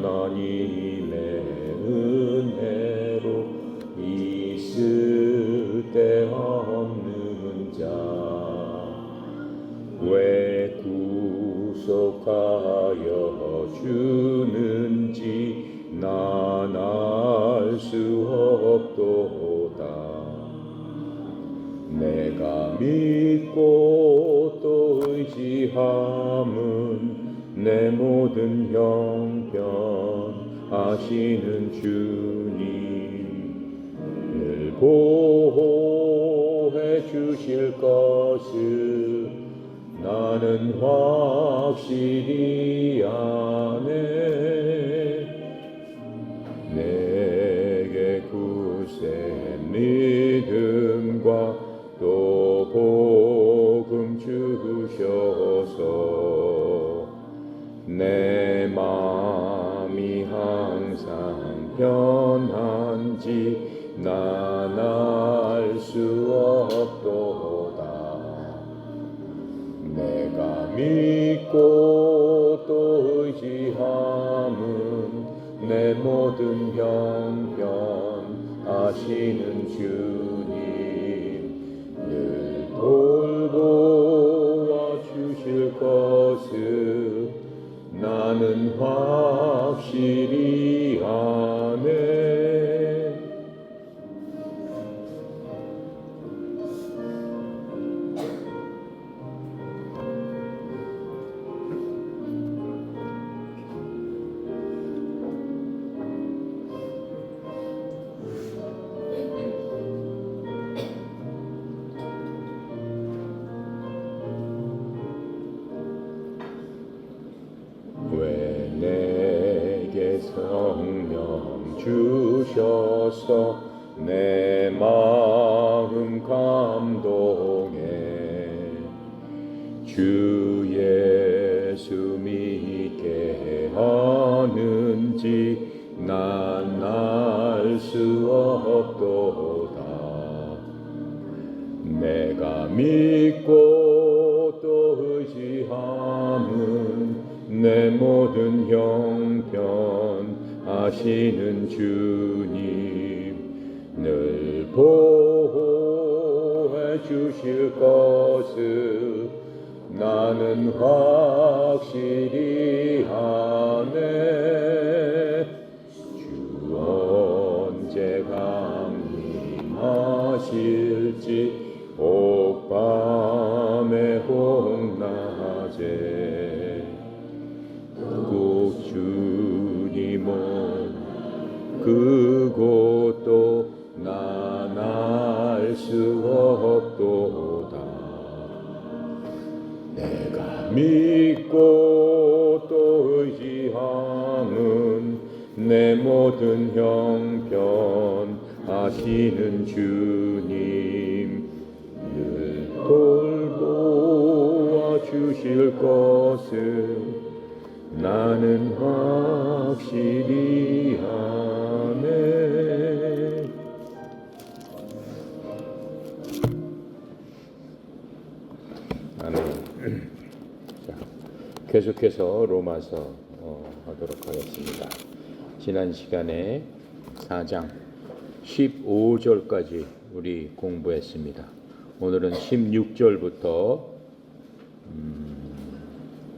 하나님의 은혜로 있을 데 없는 자 왜 구속하여 주는지 난 알 수 없도다. 내가 믿고 또 의지함은 내 모든 형편 아시는 주님 늘 보호해 주실 것을 나는 확실히 아네. 내게 굳센 믿음과 또 복음 주셔서 내 마음이 항상 편한지 난 알 수 없도다. 내가 믿고 또 의지함은 내 모든 형편 아시는 주님 늘 돌보아 주실 것을 나는 확실히 아네. 왜 내게 성령 주셔서 내 마음 감동해 주 예수 믿게 하는지 난 알 수 없도다. 내가 믿고 또 의지함은 내 모든 형편 아시는 주님 늘 보호해 주실 것을 나는 확실히 아네. 주 언제 강림하실지 옥밤에 홍낮에 꼭 주님은 그곳도 난 알 수 없도다. 내가 믿고 또 의지함은 내 모든 형편 아시는 주님 늘 돌보아 주실 것을 나는 확실히 아네. 아멘. 자, 계속해서 로마서 하도록 하겠습니다. 지난 시간에 4장 15절까지 우리 공부했습니다. 오늘은 16절부터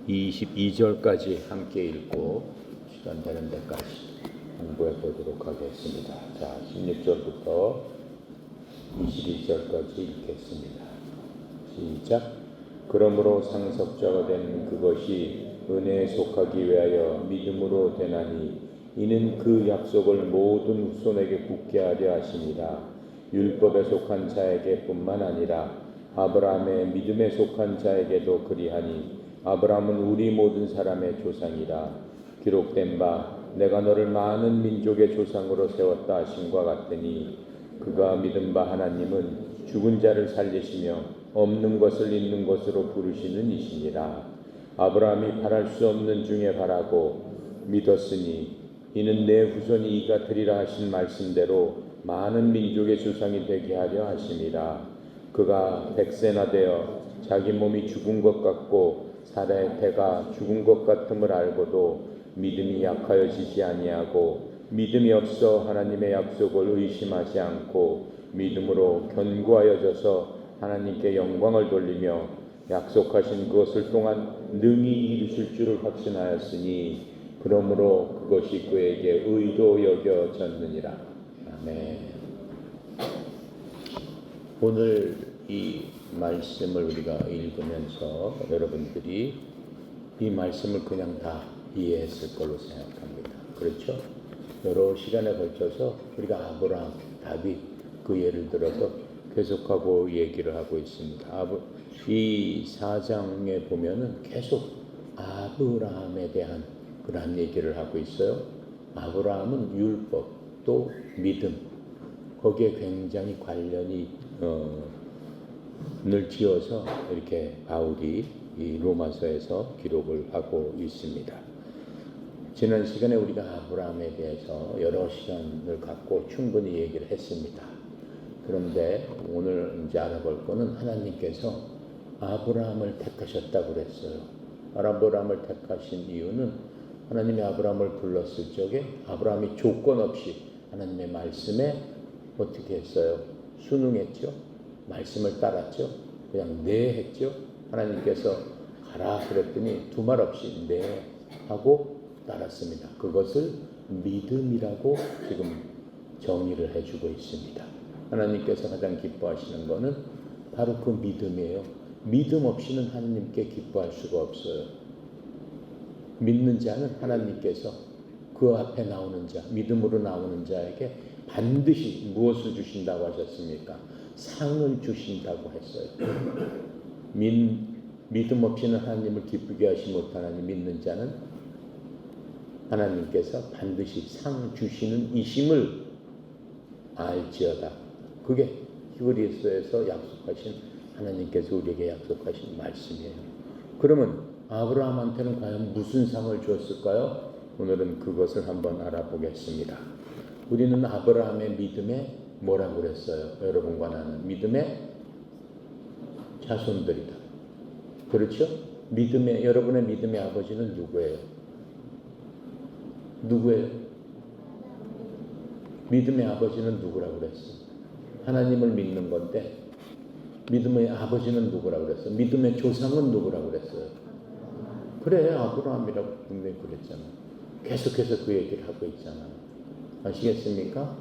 22절까지 함께 읽고 시간 되는 데까지 공부해 보도록 하겠습니다. 자, 16절부터 21절까지 읽겠습니다. 시작. 그러므로 상속자가 된 그것이 은혜에 속하기 위하여 믿음으로 되나니 이는 그 약속을 모든 후손에게 굳게 하려 하심이라. 율법에 속한 자에게 뿐만 아니라 아브라함의 믿음에 속한 자에게도 그리하니 아브라함은 우리 모든 사람의 조상이라. 기록된 바 내가 너를 많은 민족의 조상으로 세웠다 하심과 같으니 그가 믿은 바 하나님은 죽은 자를 살리시며 없는 것을 있는 것으로 부르시는 이시니라. 아브라함이 바랄 수 없는 중에 바라고 믿었으니 이는 내 후손이 이가 되리라 하신 말씀대로 많은 민족의 조상이 되게 하려 하심이라. 그가 백세나 되어 자기 몸이 죽은 것 같고 사라의 태가 죽은 것 같음을 알고도 믿음이 약하여지지 아니하고 믿음이 없어 하나님의 약속을 의심하지 않고 믿음으로 견고하여져서 하나님께 영광을 돌리며 약속하신 그것을 또한 능히 이루실 줄을 확신하였으니 그러므로 그것이 그에게 의로 여겨졌느니라. 아멘. 오늘 이 말씀을 우리가 읽으면서 여러분들이 이 말씀을 그냥 다 이해했을 걸로 생각합니다. 그렇죠? 여러 시간에 걸쳐서 우리가 아브라함, 다윗 그 예를 들어서 계속하고 얘기를 하고 있습니다. 이 4장에 보면은 계속 아브라함에 대한 그런 얘기를 하고 있어요. 아브라함은 율법 또 믿음 거기에 굉장히 관련이 늘 지어서 이렇게 바울이 이 로마서에서 기록을 하고 있습니다. 지난 시간에 우리가 아브라함에 대해서 여러 시간을 갖고 충분히 얘기를 했습니다. 그런데 오늘 이제 알아볼 거는 하나님께서 아브라함을 택하셨다고 그랬어요. 아브라함을 택하신 이유는 하나님이 아브라함을 불렀을 적에 아브라함이 조건 없이 하나님의 말씀에 어떻게 했어요? 순응했죠. 말씀을 따랐죠. 그냥 네 했죠. 하나님께서 가라 그랬더니 두 말 없이 네 하고 따랐습니다. 그것을 믿음이라고 지금 정의를 해주고 있습니다. 하나님께서 가장 기뻐하시는 것은 바로 그 믿음이에요. 믿음 없이는 하나님께 기뻐할 수가 없어요. 믿는 자는 하나님께서 그 앞에 나오는 자, 믿음으로 나오는 자에게 반드시 무엇을 주신다고 하셨습니까? 상을 주신다고 했어요. 믿음 없이는 하나님을 기쁘게 하시 못하나니 믿는 자는 하나님께서 반드시 상 주시는 이심을 알지어다. 그게 히브리서에서 약속하신 하나님께서 우리에게 약속하신 말씀이에요. 그러면 아브라함한테는 과연 무슨 상을 주었을까요? 오늘은 그것을 한번 알아보겠습니다. 우리는 아브라함의 믿음에 뭐라고 그랬어요? 여러분과 나는 믿음의 자손들이다. 그렇죠? 여러분의 믿음의 아버지는 누구예요? 누구예요? 믿음의 아버지는 누구라고 그랬어? 하나님을 믿는 건데 믿음의 아버지는 누구라고 그랬어? 믿음의 조상은 누구라고 그랬어요? 그래, 아브라함이라고 분명히 그랬잖아. 계속해서 그 얘기를 하고 있잖아. 아시겠습니까?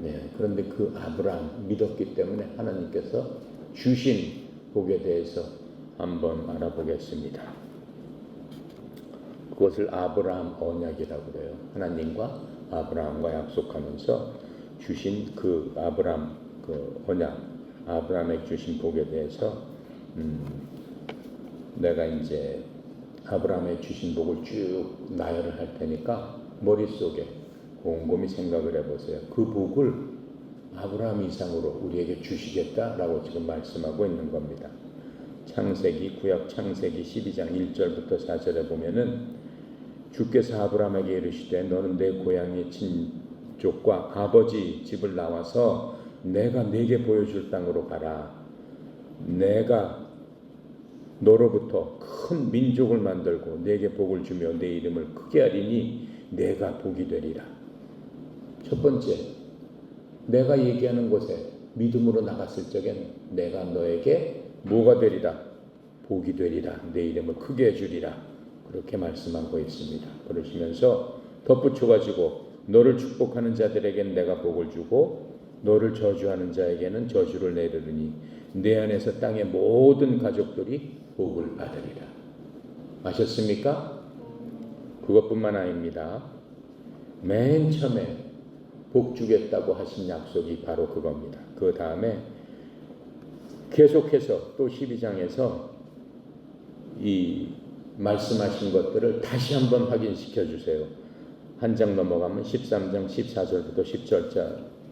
네. 그런데 그 아브라함 믿었기 때문에 하나님께서 주신 복에 대해서 한번 알아보겠습니다. 그것을 아브라함 언약이라고 그래요. 하나님과 아브라함과 약속하면서 주신 그 아브라함 그 언약, 아브라함에 주신 복에 대해서 내가 이제 아브라함에 주신 복을 쭉 나열을 할 테니까 머릿속에 곰곰이 생각을 해보세요. 그 복을 아브라함 이상으로 우리에게 주시겠다라고 지금 말씀하고 있는 겁니다. 구약 창세기 12장 1절부터 4절에 보면은 주께서 아브라함에게 이르시되 너는 내 고향의 친족과 아버지 집을 나와서 내가 네게 보여줄 땅으로 가라. 내가 너로부터 큰 민족을 만들고 네게 복을 주며 내 이름을 크게 하리니 내가 복이 되리라. 첫 번째, 내가 얘기하는 곳에 믿음으로 나갔을 적엔 내가 너에게 뭐가 되리라? 복이 되리라. 내 이름을 크게 해주리라. 그렇게 말씀하고 있습니다. 그러시면서 덧붙여가지고 너를 축복하는 자들에게는 내가 복을 주고 너를 저주하는 자에게는 저주를 내리니 내 안에서 땅의 모든 가족들이 복을 받으리라. 아셨습니까? 그것뿐만 아닙니다. 맨 처음에 복 주겠다고 하신 약속이 바로 그겁니다. 그 다음에 계속해서 또 12장에서 이 말씀하신 것들을 다시 한번 확인시켜 주세요. 한 장 넘어가면 13장 14절부터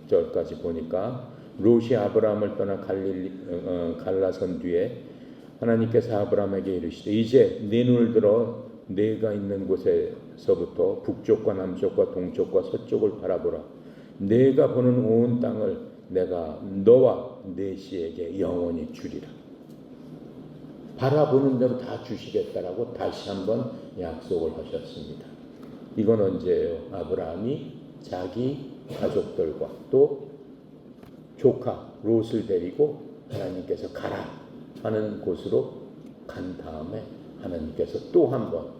10절까지 보니까 롯이 아브라함을 떠나 갈라선 뒤에 하나님께서 아브라함에게 이르시되 이제 네 눈을 들어 네가 있는 곳에서부터 북쪽과 남쪽과 동쪽과 서쪽을 바라보라. 네가 보는 온 땅을 내가 너와 내 씨에게 영원히 주리라. 바라보는 대로 다 주시겠다라고 다시 한번 약속을 하셨습니다. 이건 언제예요? 아브라함이 자기 가족들과 또 조카 롯을 데리고 하나님께서 가라 하는 곳으로 간 다음에 하나님께서 또 한번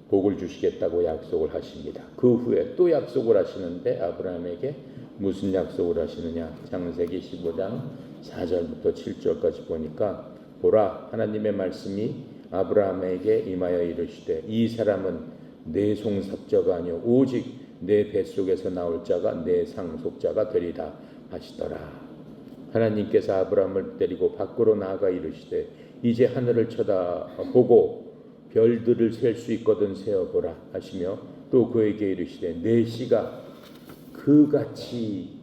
복을 주시겠다고 약속을 하십니다. 그 후에 또 약속을 하시는데 아브라함에게 무슨 약속을 하시느냐? 창세기 15장 4절부터 7절까지 보니까 보라, 하나님의 말씀이 아브라함에게 임하여 이르시되 이 사람은 내 송삽자가 아니요 오직 내 뱃속에서 나올 자가 내 상속자가 되리라 하시더라. 하나님께서 아브라함을 데리고 밖으로 나아가 이르시되 이제 하늘을 쳐다보고 별들을 셀 수 있거든 세어보라 하시며 또 그에게 이르시되 내 씨가 그같이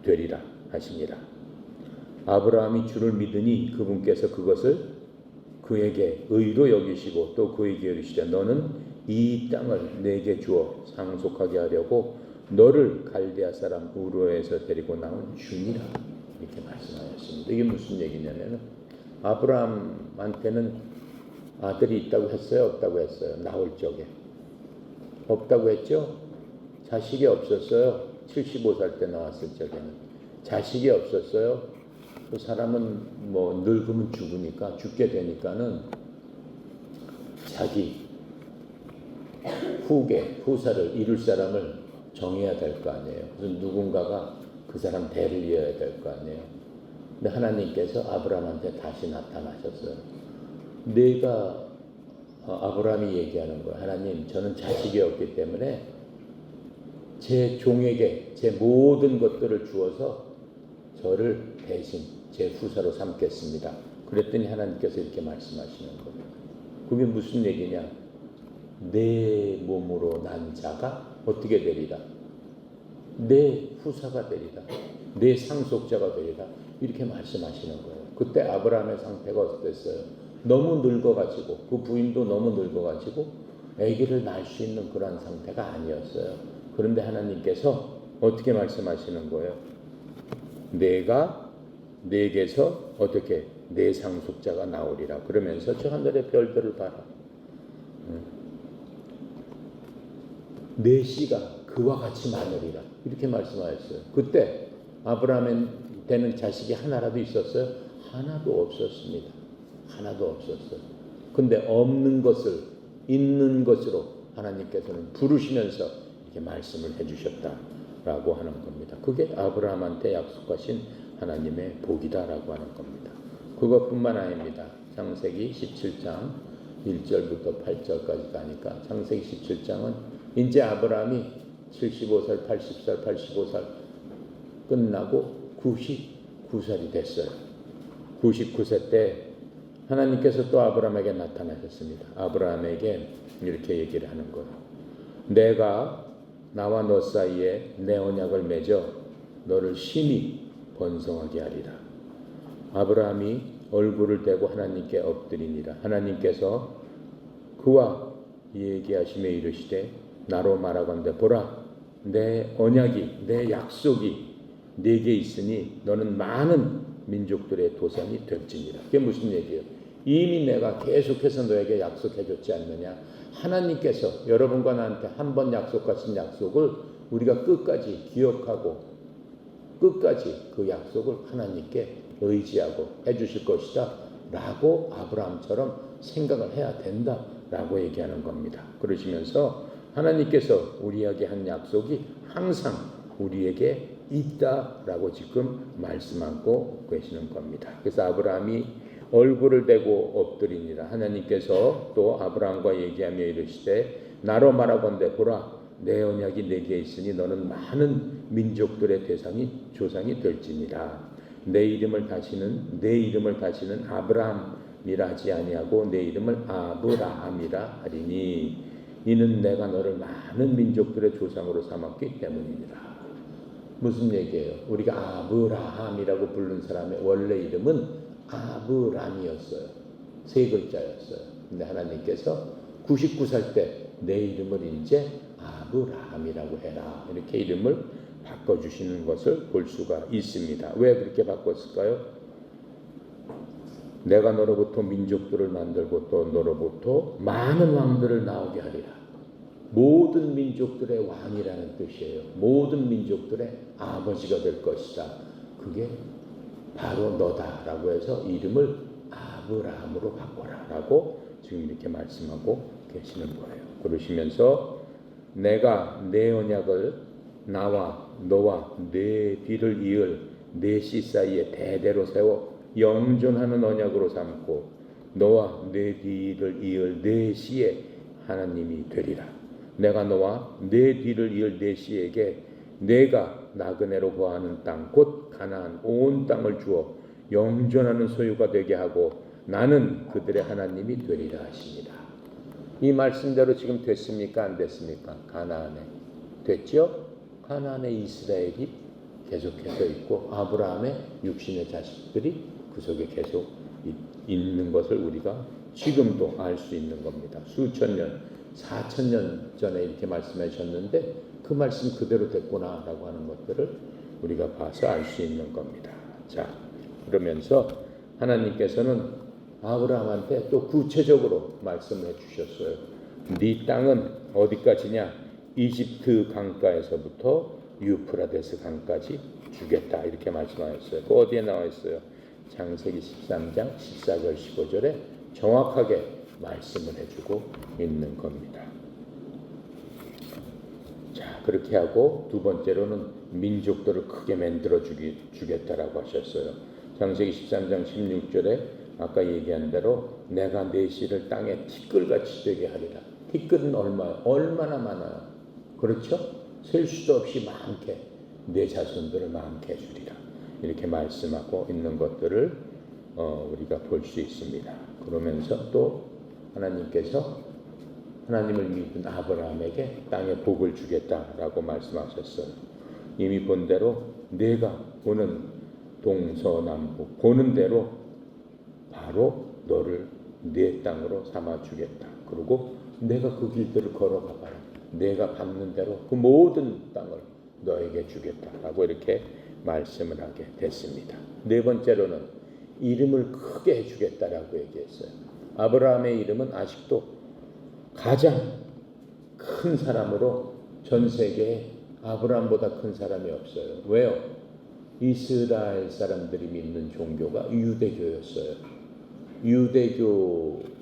되리라 하시니라. 아브라함이 주를 믿으니 그분께서 그것을 그에게 의로 여기시고 또 그에게 이르시되 너는 이 땅을 내게 주어 상속하게 하려고 너를 갈대아 사람 우르에서 데리고 나온 주니라 이렇게 말씀하셨습니다. 이게 무슨 얘기냐면 아브라함한테는 아들이 있다고 했어요? 없다고 했어요? 나올 적에 없다고 했죠? 자식이 없었어요. 75살 때 나왔을 적에는 자식이 없었어요. 그 사람은 뭐 늙으면 죽으니까 죽게 되니까는 자기 후사를 이룰 사람을 정해야 될 거 아니에요. 그래서 누군가가 그 사람 대를 이어야 될 거 아니에요. 근데 하나님께서 아브라함한테 다시 나타나셨어요. 내가 아브라함이 얘기하는 거예요. 하나님, 저는 자식이 없기 때문에 제 종에게 제 모든 것들을 주어서 저를 대신 제 후사로 삼겠습니다. 그랬더니 하나님께서 이렇게 말씀하시는 거예요. 그게 무슨 얘기냐? 내 몸으로 난 자가 어떻게 되리라? 내 후사가 되리라. 내 상속자가 되리라. 이렇게 말씀하시는 거예요. 그때 아브라함의 상태가 어땠어요? 너무 늙어가지고 그 부인도 너무 늙어가지고 아기를 낳을 수 있는 그런 상태가 아니었어요. 그런데 하나님께서 어떻게 말씀하시는 거예요? 내가 내게서 어떻게 내 상속자가 나오리라. 그러면서 저 하늘의 별들을 봐라. 내 씨가 그와 같이 많으리라. 이렇게 말씀하셨어요. 그때 아브라함한테는 자식이 하나라도 있었어요? 하나도 없었습니다. 하나도 없었어요. 근데 없는 것을 있는 것으로 하나님께서는 부르시면서 이렇게 말씀을 해주셨다라고 하는 겁니다. 그게 아브라함한테 약속하신 하나님의 복이다라고 하는 겁니다. 그것뿐만 아닙니다. 창세기 17장 1절부터 8절까지 가니까 창세기 17장은 이제 아브라함이 75살, 80살, 85살 끝나고 99살이 됐어요. 99세 때 하나님께서 또 아브라함에게 나타나셨습니다. 아브라함에게 이렇게 얘기를 하는 거예요. 내가 나와 너 사이에 내 언약을 맺어 너를 심히 번성하게 하리라. 아브라함이 얼굴을 대고 하나님께 엎드리니라. 하나님께서 그와 얘기하시며 이르시되 나로 말하건대 보라 내 언약이 내 약속이 네게 있으니 너는 많은 민족들의 도산이 될지니라. 그게 무슨 얘기예요? 이미 내가 계속해서 너에게 약속해 줬지 않느냐. 하나님께서 여러분과 나한테 한 번 약속하신 약속을 우리가 끝까지 기억하고 끝까지 그 약속을 하나님께 의지하고 해 주실 것이다 라고 아브라함처럼 생각을 해야 된다 라고 얘기하는 겁니다. 그러시면서 하나님께서 우리에게 한 약속이 항상 우리에게 있다라고 지금 말씀하고 계시는 겁니다. 그래서 아브라함이 얼굴을 대고 엎드리니라. 하나님께서 또 아브라함과 얘기하며 이르시되 나로 말하건대 보라 내 언약이 내게 있으니 너는 많은 민족들의 조상이 될지니라. 내 이름을 다시는 아브라함이라 하지 아니하고 내 이름을 아브라함이라 하리니 이는 내가 너를 많은 민족들의 조상으로 삼았기 때문이니라. 무슨 얘기예요? 우리가 아브라함이라고 부르는 사람의 원래 이름은 아브람이었어요. 3글자였어요. 근데 하나님께서 99살 때 내 이름을 이제 아브라함이라고 해라. 이렇게 이름을 바꿔주시는 것을 볼 수가 있습니다. 왜 그렇게 바꿨을까요? 내가 너로부터 민족들을 만들고 또 너로부터 많은 왕들을 나오게 하리라. 모든 민족들의 왕이라는 뜻이에요. 모든 민족들의 아버지가 될 것이다. 그게 바로 너다라고 해서 이름을 아브라함으로 바꿔라라고 지금 이렇게 말씀하고 계시는 거예요. 그러시면서 내가 내 언약을 나와 너와 내 뒤를 이을 내 씨 사이에 대대로 세워 영존하는 언약으로 삼고 너와 내 뒤를 이을 내 씨의 하나님이 되리라. 내가 너와 내 뒤를 이을 내 씨에게 내가 나그네로 거하는 땅 곧 가나안 온 땅을 주어 영존하는 소유가 되게 하고 나는 그들의 하나님이 되리라 하십니다. 이 말씀대로 지금 됐습니까? 안 됐습니까? 가나안에 됐죠? 가나안에 이스라엘이 계속해서 있고 아브라함의 육신의 자식들이 그 속에 계속 있는 것을 우리가 지금도 알 수 있는 겁니다. 수천 년, 4,000년 전에 이렇게 말씀하셨는데 그 말씀 그대로 됐구나라고 하는 것들을 우리가 봐서 알 수 있는 겁니다. 자, 그러면서 하나님께서는 아브라함한테 또 구체적으로 말씀을 해주셨어요. 네 땅은 어디까지냐? 이집트 강가에서부터 유프라데스 강까지 주겠다 이렇게 말씀하셨어요. 그 어디에 나와 있어요? 창세기 13장 14절 15절에 정확하게 말씀을 해주고 있는 겁니다. 자, 그렇게 하고 두 번째로는 민족들을 크게 만들어 주겠다라고 하셨어요. 창세기 13장 16절에 아까 얘기한 대로 내가 내 씨를 땅에 티끌같이 되게 하리라. 티끌은 얼마나 많아요. 그렇죠? 셀 수도 없이 많게 내 자손들을 많게 해주리라. 이렇게 말씀하고 있는 것들을 우리가 볼 수 있습니다. 그러면서 또 하나님께서 하나님을 믿은 아브라함에게 땅에 복을 주겠다라고 말씀하셨어요. 이미 본 대로 내가 보는 동서남북 보는 대로 바로 너를 내 땅으로 삼아주겠다. 그리고 내가 그 길들을 걸어가봐라. 내가 밟는 대로 그 모든 땅을 너에게 주겠다라고 이렇게 말씀을 하게 됐습니다. 네 번째로는 이름을 크게 해주겠다라고 얘기했어요. 아브라함의 이름은 아직도 가장 큰 사람으로 전 세계에 아브라함보다 큰 사람이 없어요. 왜요? 이스라엘 사람들이 믿는 종교가 유대교였어요. 유대교를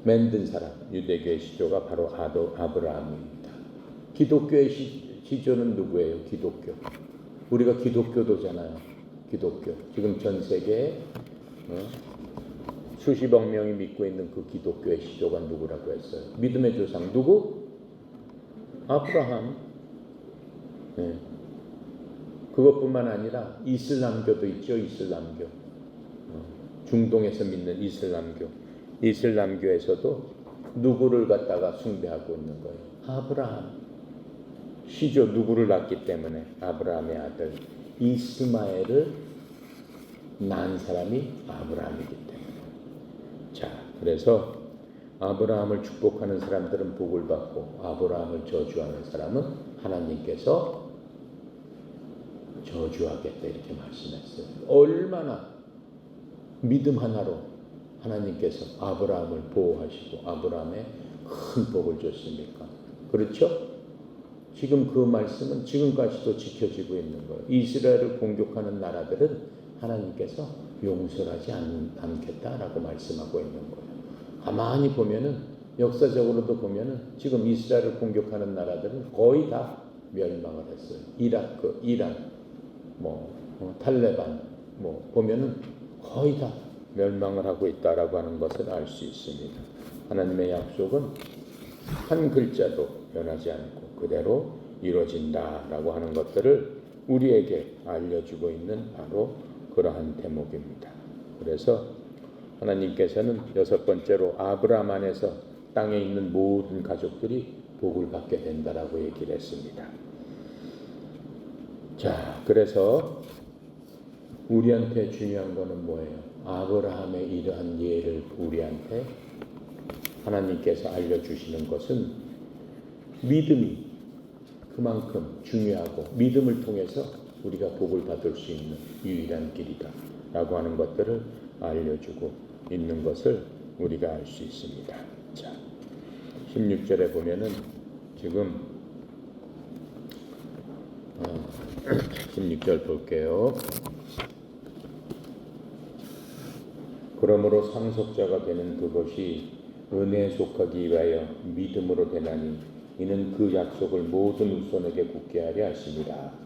만든 사람, 유대교의 시조가 바로 아브라함입니다. 기독교의 시조는 누구예요? 기독교. 우리가 기독교도잖아요. 기독교. 지금 전 세계에 수십억 명이 믿고 있는 그 기독교의 시조가 누구라고 했어요? 믿음의 조상 누구? 아브라함. 네. 그것뿐만 아니라 이슬람교도 있죠. 이슬람교. 중동에서 믿는 이슬람교. 이슬람교에서도 누구를 갖다가 숭배하고 있는 거예요? 아브라함. 시조 누구를 낳기 때문에? 아브라함의 아들 이스마엘을 낳은 사람이 아브라함이기 때문에. 자, 그래서 아브라함을 축복하는 사람들은 복을 받고 아브라함을 저주하는 사람은 하나님께서 저주하겠다 이렇게 말씀했어요. 얼마나 믿음 하나로 하나님께서 아브라함을 보호하시고 아브라함의 큰 복을 줬습니까? 그렇죠? 지금 그 말씀은 지금까지도 지켜지고 있는 거예요. 이스라엘을 공격하는 나라들은 하나님께서 용서하지 않겠다라고 말씀하고 있는 거예요. 가만히 보면은 역사적으로도 보면은 지금 이스라엘을 공격하는 나라들은 거의 다 멸망을 했어요. 이라크, 이란, 탈레반 보면은 거의 다 멸망을 하고 있다라고 하는 것을 알 수 있습니다. 하나님의 약속은 한 글자도 변하지 않고 그대로 이루어진다라고 하는 것들을 우리에게 알려주고 있는 바로 그러한 대목입니다. 그래서 하나님께서는 여섯 번째로 아브라함 안에서 땅에 있는 모든 가족들이 복을 받게 된다라고 얘기를 했습니다. 자, 그래서 우리한테 중요한 거는 뭐예요? 아브라함의 이러한 예를 우리한테 하나님께서 알려주시는 것은 믿음이 그만큼 중요하고 믿음을 통해서 우리가 복을 받을 수 있는 유일한 길이다 라고 하는 것들을 알려주고 있는 것을 우리가 알 수 있습니다. 자, 16절에 보면은 지금 16절 볼게요. 그러므로 상속자가 되는 그것이 은혜에 속하기 위하여 믿음으로 되나니 이는 그 약속을 모든 후손에게 굳게 하려 하심이라.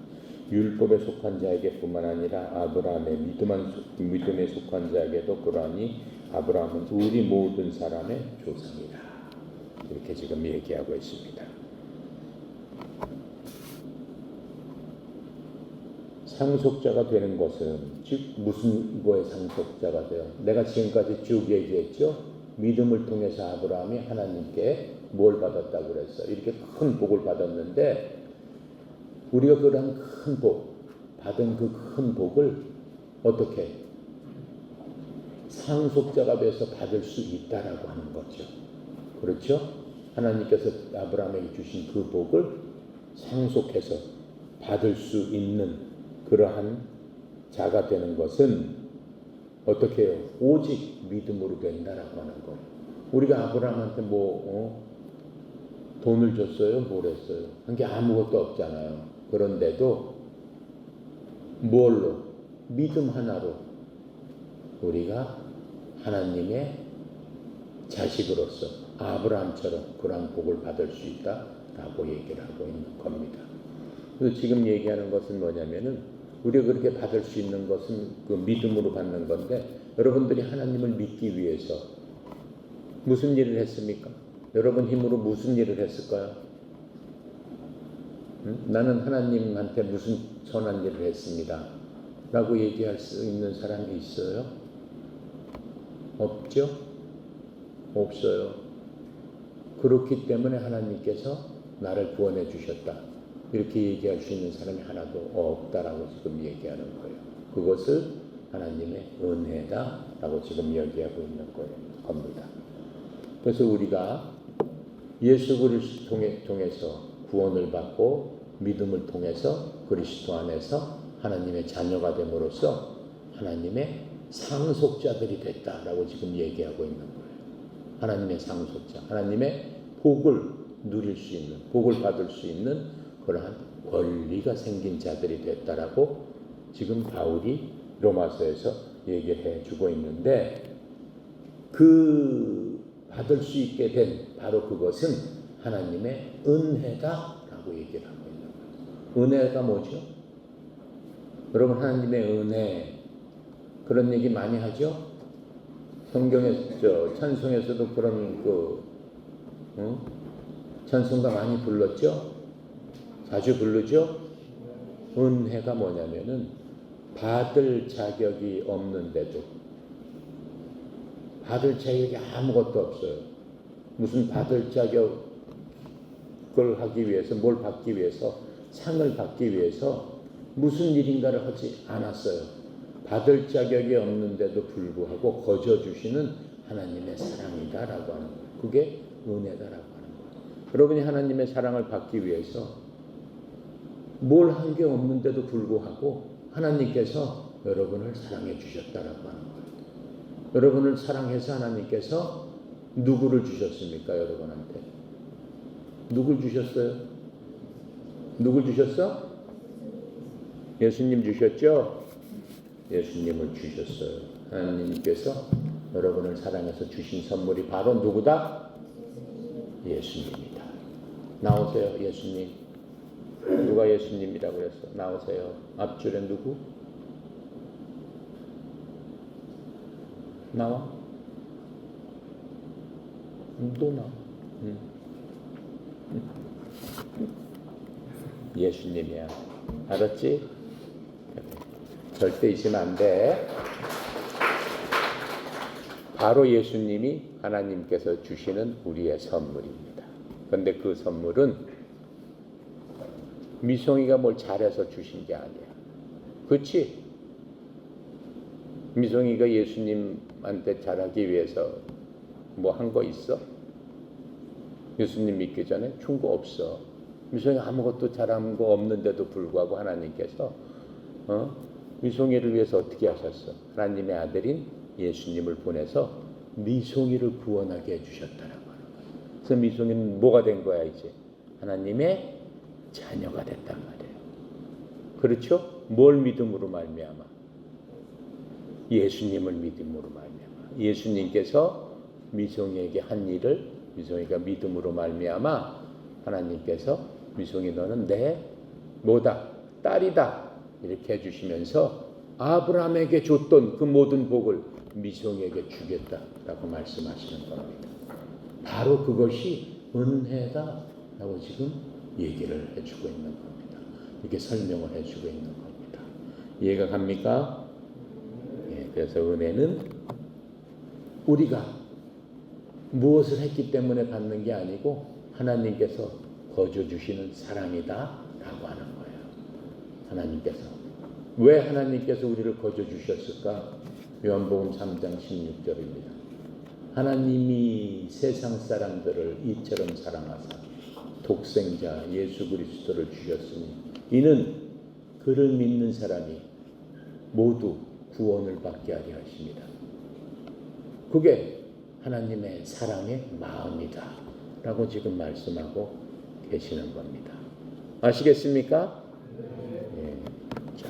율법에 속한 자에게 뿐만 아니라 아브라함의 믿음에 속한 자에게도 그러하니 아브라함은 우리 모든 사람의 조상이라. 이렇게 지금 얘기하고 있습니다. 상속자가 되는 것은 즉 무슨 거의 상속자가 돼요? 내가 지금까지 쭉 얘기했죠. 믿음을 통해서 아브라함이 하나님께 뭘 받았다고 그랬어요? 이렇게 큰 복을 받았는데 우리가 그런 큰 복, 받은 그 큰 복을 어떻게 상속자가 돼서 받을 수 있다라고 하는 거죠. 그렇죠? 하나님께서 아브라함에게 주신 그 복을 상속해서 받을 수 있는 그러한 자가 되는 것은 어떻게 해요? 오직 믿음으로 된다라고 하는 거예요. 우리가 아브라함한테 돈을 줬어요? 뭘 했어요? 한 게 아무것도 없잖아요. 그런데도 뭘로? 믿음 하나로 우리가 하나님의 자식으로서 아브라함처럼 그러한 복을 받을 수 있다라고 얘기를 하고 있는 겁니다. 그래서 지금 얘기하는 것은 뭐냐면은 우리가 그렇게 받을 수 있는 것은 그 믿음으로 받는 건데 여러분들이 하나님을 믿기 위해서 무슨 일을 했습니까? 여러분 힘으로 무슨 일을 했을까요? 나는 하나님한테 무슨 선한 일을 했습니다 라고 얘기할 수 있는 사람이 있어요? 없죠? 없어요. 그렇기 때문에 하나님께서 나를 구원해 주셨다 이렇게 얘기할 수 있는 사람이 하나도 없다라고 지금 얘기하는 거예요. 그것을 하나님의 은혜다 라고 지금 얘기하고 있는 겁니다. 그래서 우리가 예수 그리스도를 통해서 구원을 받고 믿음을 통해서 그리스도 안에서 하나님의 자녀가 됨으로써 하나님의 상속자들이 됐다라고 지금 얘기하고 있는 거예요. 하나님의 상속자, 하나님의 복을 누릴 수 있는, 복을 받을 수 있는 그러한 권리가 생긴 자들이 됐다라고 지금 바울이 로마서에서 얘기해 주고 있는데 그 받을 수 있게 된 바로 그것은 하나님의 은혜다라고 얘기를 하고 있는 거예요. 은혜가 뭐죠? 여러분 하나님의 은혜 그런 얘기 많이 하죠? 성경에서 찬송에서도 그런 찬송가 많이 불렀죠? 자주 부르죠? 은혜가 뭐냐면은 받을 자격이 없는데도 받을 자격이 아무것도 없어요. 무슨 받을 자격을 하기 위해서 뭘 받기 위해서 상을 받기 위해서 무슨 일인가를 하지 않았어요. 받을 자격이 없는데도 불구하고 거저 주시는 하나님의 사랑이다라고 하는 거예요. 그게 은혜다라고 하는 거예요. 여러분이 하나님의 사랑을 받기 위해서 뭘 한 게 없는데도 불구하고 하나님께서 여러분을 사랑해 주셨다라고 하는 거예요. 여러분을 사랑해서 하나님께서 누구를 주셨습니까? 여러분한테 누굴 주셨어요? 누굴 주셨어? 예수님 주셨죠? 예수님을 주셨어요. 하나님께서 여러분을 사랑해서 주신 선물이 바로 누구다? 예수님이다. 나오세요, 예수님. 누가 예수님이라고 그랬어? 나오세요. 앞줄에 누구? 나와? 또 나와. 예수님이야. 알았지? 절대 잊으면 안 돼. 바로 예수님이 하나님께서 주시는 우리의 선물입니다. 그런데 그 선물은 미송이가 뭘 잘해서 주신 게 아니야. 그렇지? 미송이가 예수님한테 잘하기 위해서 뭐 한 거 있어? 예수님 믿기 전에 준 거 없어. 미송이 아무것도 잘한 거 없는데도 불구하고 하나님께서 미송이를 위해서 어떻게 하셨어? 하나님의 아들인 예수님을 보내서 미송이를 구원하게 해주셨다라고 하는 거예요. 그래서 미송이는 뭐가 된 거야 이제? 하나님의 자녀가 됐단 말이에요. 그렇죠? 뭘 믿음으로 말미암아? 예수님을 믿음으로 말미암아. 예수님께서 미송이에게 한 일을 미송이가 믿음으로 말미암아 하나님께서 미송이 너는 내 뭐다? 딸이다. 이렇게 해주시면서 아브라함에게 줬던 그 모든 복을 미송이에게 주겠다라고 말씀하시는 겁니다. 바로 그것이 은혜다 라고 지금 얘기를 해주고 있는 겁니다. 이렇게 설명을 해주고 있는 겁니다. 이해가 갑니까? 예, 그래서 은혜는 우리가 무엇을 했기 때문에 받는 게 아니고 하나님께서 거저 주시는 사랑이다 라고 하는 거예요. 하나님께서 왜 하나님께서 우리를 거저 주셨을까? 요한복음 3장 16절입니다. 하나님이 세상 사람들을 이처럼 사랑하사 독생자 예수 그리스도를 주셨으니 이는 그를 믿는 사람이 모두 구원을 받게 하려 하십니다. 그게 하나님의 사랑의 마음이다 라고 지금 말씀하고 계시는 겁니다. 아시겠습니까? 네. 자,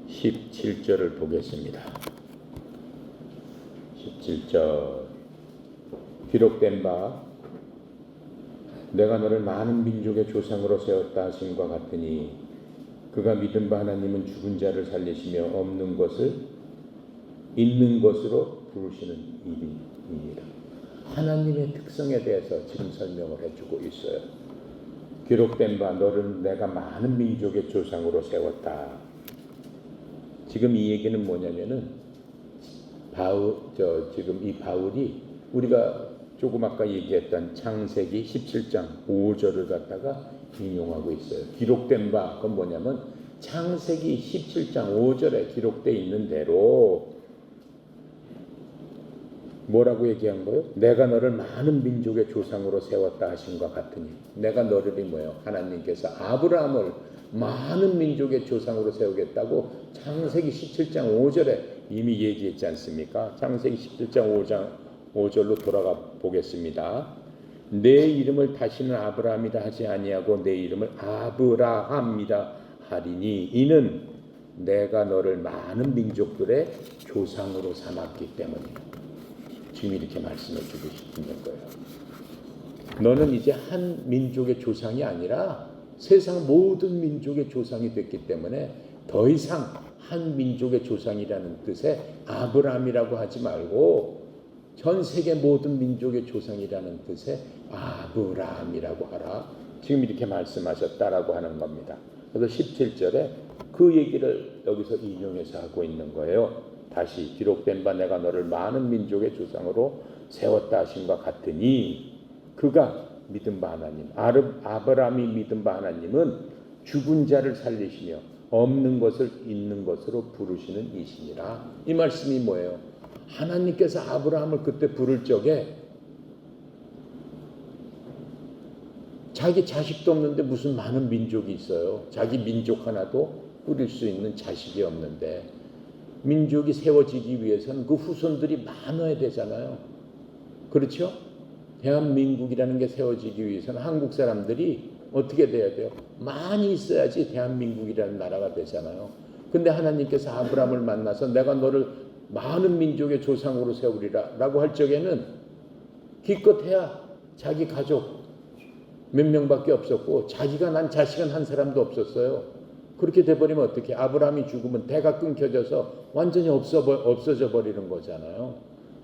17절을 보겠습니다. 17절 기록된 바 내가 너를 많은 민족의 조상으로 세웠다 하심과 같으니 그가 믿은 바 하나님은 죽은 자를 살리시며 없는 것을 있는 것으로 부르시는 일이니라. 하나님의 특성에 대해서 지금 설명을 해주고 있어요. 기록된 바 너를 내가 많은 민족의 조상으로 세웠다. 지금 이 얘기는 뭐냐면은 지금 이 바울이 우리가 조금 아까 얘기했던 창세기 17장 5절을 갖다가 인용하고 있어요. 기록된 바 그건 뭐냐면 창세기 17장 5절에 기록되어 있는 대로 뭐라고 얘기한 거예요? 내가 너를 많은 민족의 조상으로 세웠다 하신과 같으니 내가 너를 뭐예요? 하나님께서 아브라함을 많은 민족의 조상으로 세우겠다고 창세기 17장 5절에 이미 얘기했지 않습니까? 창세기 17장 5절로 돌아가 보겠습니다. 내 이름을 다시는 아브라함이라 하지 아니하고 내 이름을 아브라함이라 하리니 이는 내가 너를 많은 민족들의 조상으로 삼았기 때문이다. 지금 이렇게 말씀해 주고 싶은 거예요. 너는 이제 한 민족의 조상이 아니라 세상 모든 민족의 조상이 됐기 때문에 더 이상 한 민족의 조상이라는 뜻의 아브라함이라고 하지 말고 전 세계 모든 민족의 조상이라는 뜻의 아브라함이라고 하라. 지금 이렇게 말씀하셨다라고 하는 겁니다. 그래서 17절에 그 얘기를 여기서 인용해서 하고 있는 거예요. 다시 기록된 바 내가 너를 많은 민족의 조상으로 세웠다 하신과 같으니 그가 믿은 바 하나님 아브라함이 믿은 바 하나님은 죽은 자를 살리시며 없는 것을 있는 것으로 부르시는 이시니라. 이 말씀이 뭐예요? 하나님께서 아브라함을 그때 부를 적에 자기 자식도 없는데 무슨 많은 민족이 있어요. 자기 민족 하나도 꾸릴 수 있는 자식이 없는데 민족이 세워지기 위해서는 그 후손들이 많아야 되잖아요. 그렇죠? 대한민국이라는 게 세워지기 위해서는 한국 사람들이 어떻게 돼야 돼요? 많이 있어야지 대한민국이라는 나라가 되잖아요. 근데 하나님께서 아브라함을 만나서 내가 너를 많은 민족의 조상으로 세우리라 라고 할 적에는 기껏해야 자기 가족 몇 명밖에 없었고 자기가 난 자식은 한 사람도 없었어요. 그렇게 돼버리면 어떻게? 아브라함이 죽으면 대가 끊겨져서 완전히 없어져 버리는 거잖아요.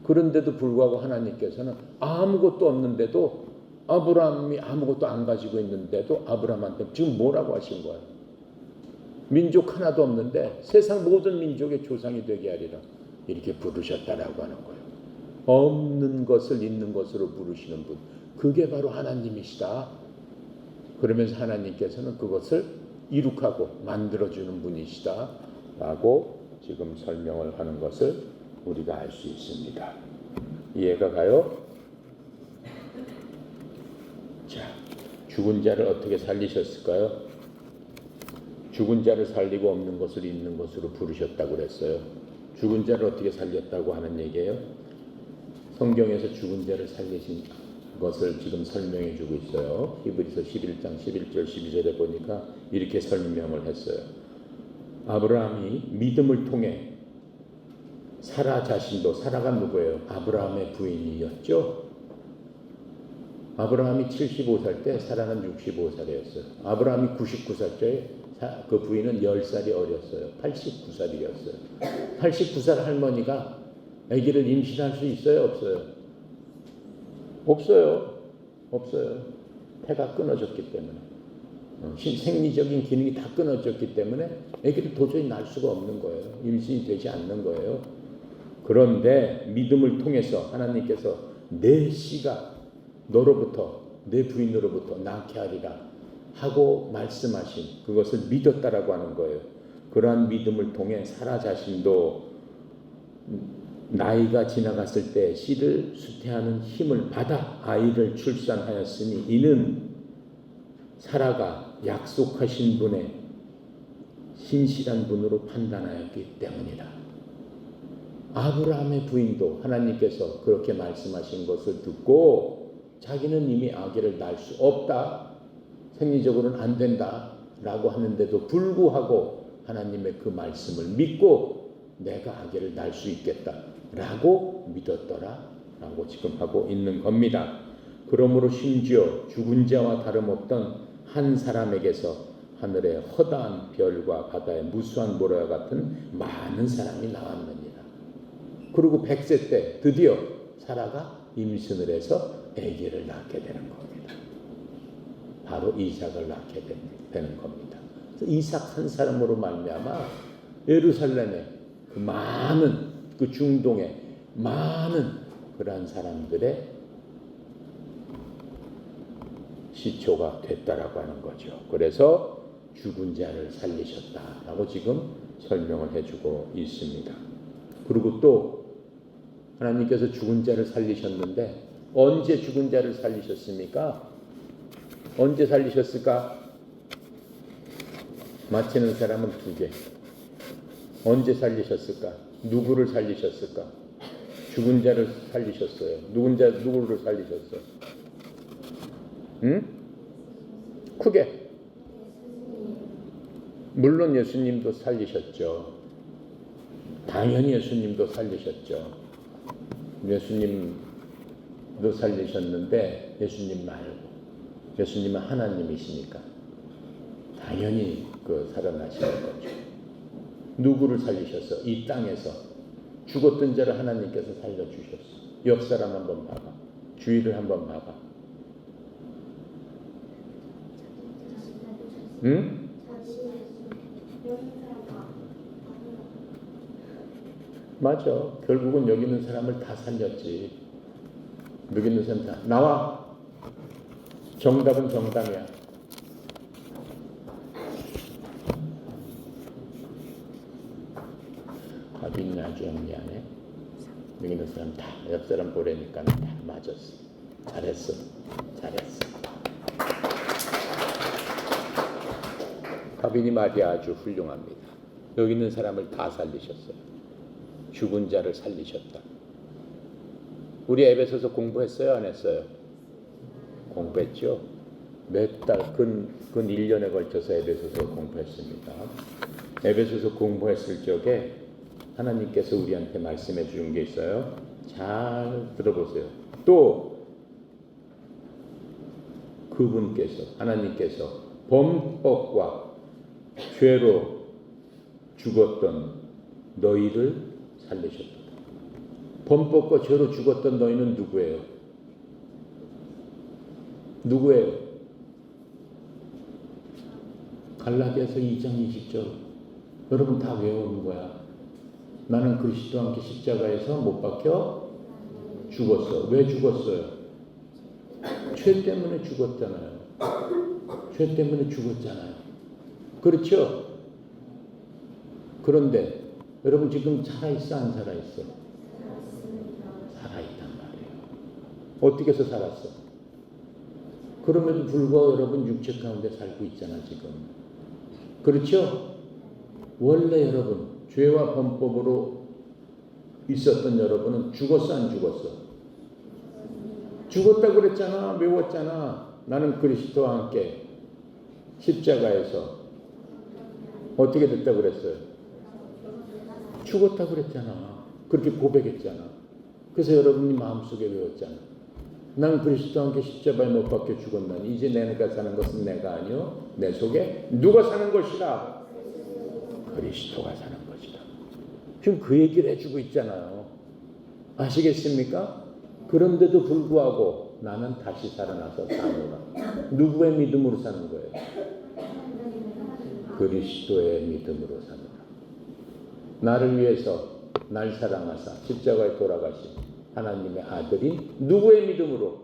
그런데도 불구하고 하나님께서는 아무것도 없는데도 아브라함이 아무것도 안 가지고 있는데도 아브라함한테 지금 뭐라고 하신 거예요? 민족 하나도 없는데 세상 모든 민족의 조상이 되게 하리라. 이렇게 부르셨다라고 하는 거예요. 없는 것을 있는 것으로 부르시는 분. 그게 바로 하나님이시다. 그러면서 하나님께서는 그것을 이룩하고 만들어주는 분이시다 라고 지금 설명을 하는 것을 우리가 알 수 있습니다. 이해가 가요? 자, 죽은 자를 어떻게 살리셨을까요? 죽은 자를 살리고 없는 것을 있는 것으로 부르셨다고 그랬어요. 죽은 자를 어떻게 살렸다고 하는 얘기예요? 성경에서 죽은 자를 살리신 것을 지금 설명해 주고 있어요. 히브리서 11장 11절 12절에 보니까 이렇게 설명을 했어요. 아브라함이 믿음을 통해 사라 자신도, 사라가 누구예요? 아브라함의 부인이었죠. 아브라함이 75살 때 사라는 65살이었어요. 아브라함이 99살 때 그 부인은 10살이 어렸어요. 89살이었어요. 89살 할머니가 아기를 임신할 수 있어요? 없어요? 없어요. 없어요. 태가 끊어졌기 때문에. 생리적인 기능이 다 끊어졌기 때문에 아기를 도저히 낳을 수가 없는 거예요. 임신이 되지 않는 거예요. 그런데 믿음을 통해서 하나님께서 내 씨가 너로부터, 내 부인으로부터 낳게 하리라 하고 말씀하신 그것을 믿었다라고 하는 거예요. 그러한 믿음을 통해 사라 자신도 나이가 지나갔을 때 씨를 수태하는 힘을 받아 아이를 출산하였으니 이는 사라가 약속하신 분의 신실한 분으로 판단하였기 때문이다. 아브라함의 부인도 하나님께서 그렇게 말씀하신 것을 듣고 자기는 이미 아기를 낳을 수 없다, 생리적으로는 안 된다 라고 하는데도 불구하고 하나님의 그 말씀을 믿고 내가 아기를 낳을 수 있겠다 라고 믿었더라 라고 지금 하고 있는 겁니다. 그러므로 심지어 죽은 자와 다름없던 한 사람에게서 하늘의 허다한 별과 바다의 무수한 모래와 같은 많은 사람이 나왔느니라. 그리고 100세 때 드디어 사라가 임신을 해서 아기를 낳게 되는 겁니다. 바로 이삭을 낳게 되는 겁니다. 그래서 이삭 한 사람으로 말미암아 예루살렘에 그 많은 그 중동의 많은 그러한 사람들의 시초가 됐다라고 하는 거죠. 그래서 죽은 자를 살리셨다라고 지금 설명을 해주고 있습니다. 그리고 또 하나님께서 죽은 자를 살리셨는데 언제 죽은 자를 살리셨습니까? 언제 살리셨을까? 맞히는 사람은 두 개. 언제 살리셨을까? 누구를 살리셨을까? 죽은 자를 살리셨어요. 누구를 살리셨어요? 응? 크게. 물론 예수님도 살리셨죠. 당연히 예수님도 살리셨죠. 예수님도 살리셨는데 예수님 말고. 예수님은 하나님이시니까 당연히 살아나시는 거죠. 누구를 살리셨어? 이 땅에서 죽었던 자를 하나님께서 살려주셨어. 역사를 한번 봐봐. 주의를 한번 봐봐. 응? 맞아. 결국은 여기 있는 사람을 다 살렸지. 여기 있는 사람 다 나와. 정답은 정답이야. 답이 있나지 없니 안에? 여기 있는 사람 다, 옆 사람 보라니까 다 맞았어. 잘했어. 잘했어. 가빈이 말이 아주 훌륭합니다. 여기 있는 사람을 다 살리셨어요. 죽은 자를 살리셨다. 우리 에베소서 공부했어요? 안 했어요? 공부했죠. 몇 달, 근 1년에 걸쳐서 에베소서 공부했습니다. 에베소서 공부했을 적에 하나님께서 우리한테 말씀해 주는 게 있어요. 잘 들어보세요. 또 그분께서, 하나님께서 범법과 죄로 죽었던 너희를 살리셨다. 범법과 죄로 죽었던 너희는 누구예요? 누구예요? 갈라디아서 2장 20절. 여러분 다 외우는 거야. 나는 그리스도와 함께 십자가에서 못 박혀 죽었어. 왜 죽었어요? 죄 때문에 죽었잖아요. 죄 때문에 죽었잖아요. 그렇죠? 그런데 여러분 지금 살아있어 안 살아있어? 살아있단 말이에요. 어떻게 해서 살았어? 그럼에도 불구하고 여러분 육체 가운데 살고 있잖아 지금. 그렇죠? 원래 여러분 죄와 범법으로 있었던 여러분은 죽었어 안 죽었어? 죽었다고 그랬잖아. 외웠잖아. 나는 그리스도와 함께 십자가에서 어떻게 됐다고 그랬어요? 죽었다고 그랬잖아. 그렇게 고백했잖아. 그래서 여러분이 마음속에 외웠잖아. 난 그리스도와 함께 십자가에 못 박혀 죽었나니 이제 내가 사는 것은 내가 아니요 내 속에 누가 사는 것이라? 그리스도가 사는 것이다. 지금 그 얘기를 해주고 있잖아요. 아시겠습니까? 그런데도 불구하고 나는 다시 살아나서 사노라. 누구의 믿음으로 사는 거예요? 그리스도의 믿음으로 사노라. 나를 위해서 날 사랑하사 십자가에 돌아가신 하나님의 아들인 누구의 믿음으로?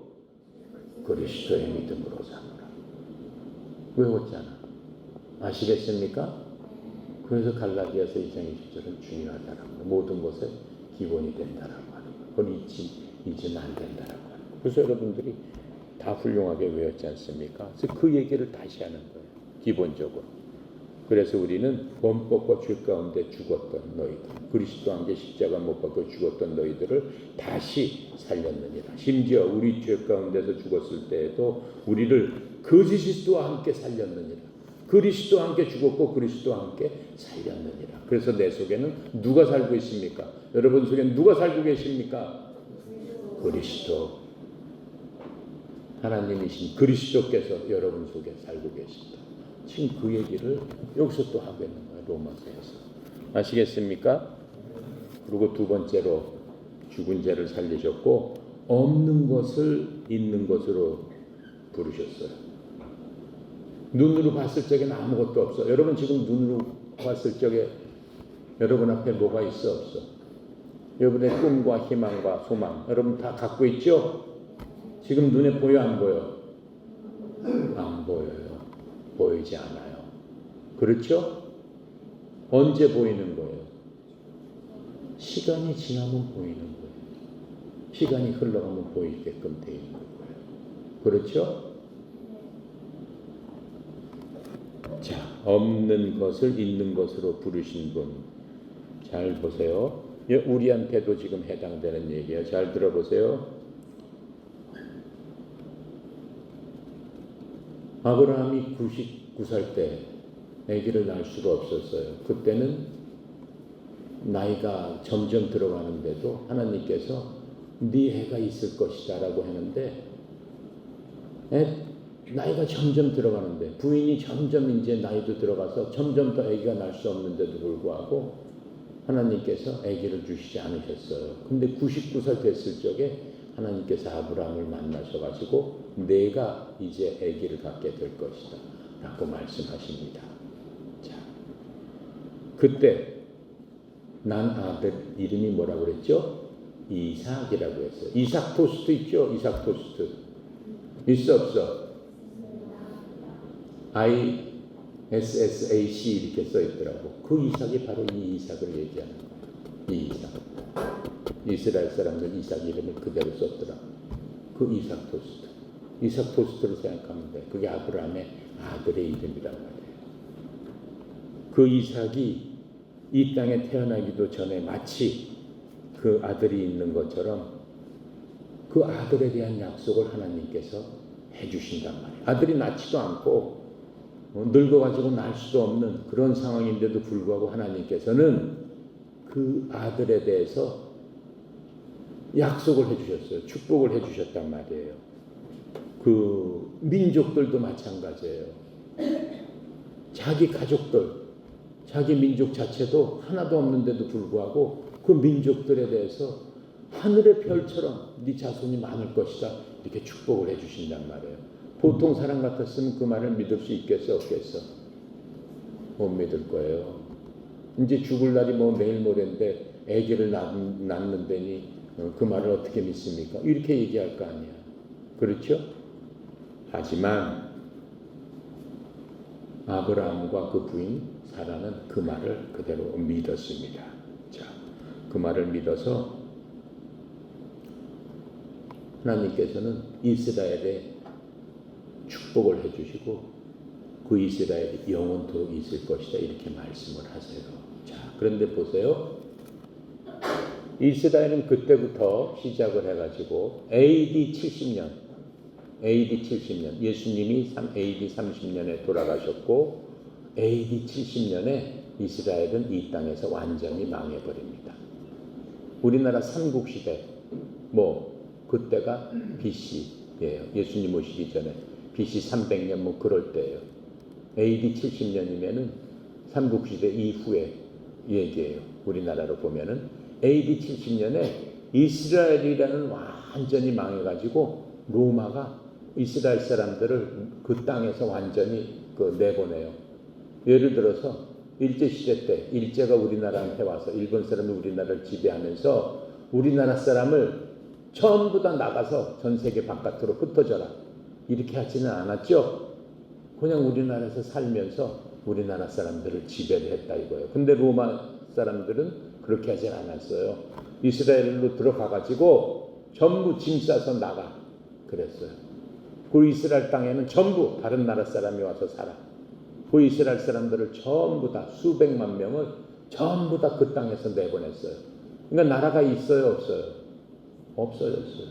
그리스도의 믿음으로 사노라. 외웠잖아. 아시겠습니까? 그래서 갈라디아서 2장 20절은 중요하다라고 모든 것에 기본이 된다라고 하는 거예요. 그건 잊으면 안 된다라고 하는 거예요. 그래서 여러분들이 다 훌륭하게 외웠지 않습니까? 그래서 그 얘기를 다시 하는 거예요. 기본적으로. 그래서 우리는 범법과 죄 가운데 죽었던 너희들, 그리스도와 함께 십자가 못 박혀 죽었던 너희들을 다시 살렸느니라. 심지어 우리 죄 가운데서 죽었을 때에도 우리를 그리스도와 함께 살렸느니라. 그리스도와 함께 죽었고 그리스도와 함께 살렸느니라. 그래서 내 속에는 누가 살고 있습니까? 여러분 속에는 누가 살고 계십니까? 그리스도. 하나님이신 그리스도께서 여러분 속에 살고 계십니다. 지금 그 얘기를 여기서 또 하고 있는 거예요. 로마서에서. 아시겠습니까? 그리고 두 번째로 죽은 자를 살리셨고 없는 것을 있는 것으로 부르셨어요. 눈으로 봤을 적에는 아무것도 없어. 여러분 지금 눈으로 봤을 적에 여러분 앞에 뭐가 있어 없어? 여러분의 꿈과 희망과 소망 여러분 다 갖고 있죠? 지금 눈에 보여 안 보여? 안 보여요. 보이지 않아요. 그렇죠? 언제 보이는 거예요? 시간이 지나면 보이는 거예요. 시간이 흘러가면 보이게끔 되어 있는 거예요. 그렇죠? 자, 없는 것을 있는 것으로 부르신 분. 잘 보세요. 우리한테도 지금 해당되는 얘기예요. 잘 들어보세요. 아브라함이 99살 때 아기를 낳을 수가 없었어요. 그때는 나이가 점점 들어가는데도 하나님께서 네 해가 있을 것이다 라고 했는데 나이가 점점 들어가는데 부인이 점점 이제 나이도 들어가서 점점 더 아기가 낳을 수 없는데도 불구하고 하나님께서 아기를 주시지 않으셨어요. 근데 99살 됐을 적에 하나님께서 아브라함을 만나셔가지고 내가 이제 아기를 갖게 될 것이다 라고 말씀하십니다. 자, 그때 난 아들 이름이 뭐라고 그랬죠? 이삭이라고 했어요. 이삭 토스트 있죠? 이삭 토스트 있어 없어? ISSAC 이렇게 써 있더라고. 그 이삭이 바로 이 이삭을 얘기하는 거예요. 이 이삭. 이스라엘 사람들 이삭 이름을 그대로 썼더라. 그 이삭 토스트. 이삭 토스트를 생각하면 돼. 그게 아브라함의 아들의 이름이란 말이에요. 그 이삭이 이 땅에 태어나기도 전에 마치 그 아들이 있는 것처럼 그 아들에 대한 약속을 하나님께서 해주신단 말이에요. 아들이 낳지도 않고 늙어가지고 날 수도 없는 그런 상황인데도 불구하고 하나님께서는 그 아들에 대해서 약속을 해주셨어요. 축복을 해주셨단 말이에요. 그 민족들도 마찬가지예요. 자기 가족들, 자기 민족 자체도 하나도 없는데도 불구하고 그 민족들에 대해서 하늘의 별처럼 네 자손이 많을 것이다 이렇게 축복을 해주신단 말이에요. 보통 사람 같았으면 그 말을 믿을 수 있겠어 없겠어? 못 믿을 거예요. 이제 죽을 날이 뭐 내일 모레인데 아기를 낳는다니 그 말을 어떻게 믿습니까? 이렇게 얘기할 거 아니야. 그렇죠? 하지만 아브라함과 그 부인 사라는 그 말을 그대로 믿었습니다. 자, 그 말을 믿어서 하나님께서는 이스라엘의 축복을 해주시고 그 이스라엘이 영원토록 있을 것이다 이렇게 말씀을 하세요. 자, 그런데 보세요. 이스라엘은 그때부터 시작을 해가지고 AD 70년 예수님이 AD 30년에 돌아가셨고 AD 70년에 이스라엘은 이 땅에서 완전히 망해버립니다. 우리나라 삼국시대 그때가 BC예요. 예수님 오시기 전에 BC 300년 그럴 때예요. AD 70년이면은 삼국시대 이후의 얘기예요. 우리나라로 보면은 AD 70년에 이스라엘이라는 완전히 망해가지고 로마가 이스라엘 사람들을 그 땅에서 완전히 내보내요. 예를 들어서 일제시대 때 일제가 우리나라한테 와서 일본 사람이 우리나라를 지배하면서 우리나라 사람을 전부 다 나가서 전 세계 바깥으로 흩어져라 이렇게 하지는 않았죠. 그냥 우리나라에서 살면서 우리나라 사람들을 지배를 했다 이거예요. 근데 로마 사람들은 그렇게 하진 않았어요. 이스라엘로 들어가가지고 전부 짐 싸서 나가 그랬어요. 그 이스라엘 땅에는 전부 다른 나라 사람이 와서 살아. 그 이스라엘 사람들을 전부 다 수백만 명을 전부 다 그 땅에서 내보냈어요. 그러니까 나라가 있어요, 없어요? 없어졌어요.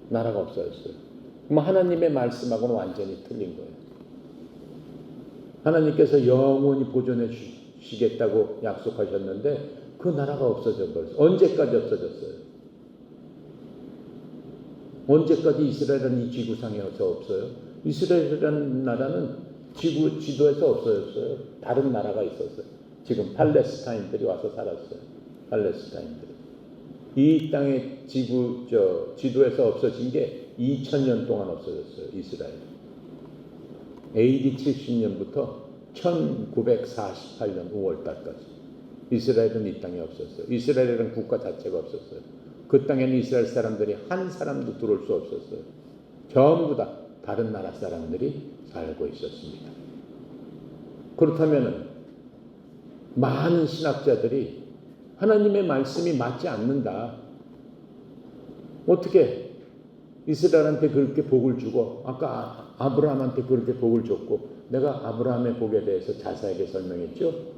나라가 없어졌어요. 그럼 하나님의 말씀하고는 완전히 틀린 거예요. 하나님께서 영원히 보존해 주시겠다고 약속하셨는데 그 나라가 없어져 버렸어요. 언제까지 없어졌어요? 언제까지 이스라엘은 이 지구상에서 없어요? 이스라엘이라는 나라는 지도에서 없어졌어요. 다른 나라가 있었어요. 지금 팔레스타인들이 와서 살았어요. 팔레스타인들이. 이 땅의 지도에서 없어진 게 2000년 동안 없어졌어요. 이스라엘. AD 70년부터 1948년 5월달까지 이스라엘은 이 땅에 없었어요. 이스라엘이라는 국가 자체가 없었어요. 그 땅에는 이스라엘 사람들이 한 사람도 들어올 수 없었어요. 전부 다 다른 나라 사람들이 살고 있었습니다. 그렇다면 많은 신학자들이 하나님의 말씀이 맞지 않는다. 어떻게 이스라엘한테 그렇게 복을 주고 아까 아브라함한테 그렇게 복을 줬고 내가 아브라함의 복에 대해서 자세하게 설명했죠.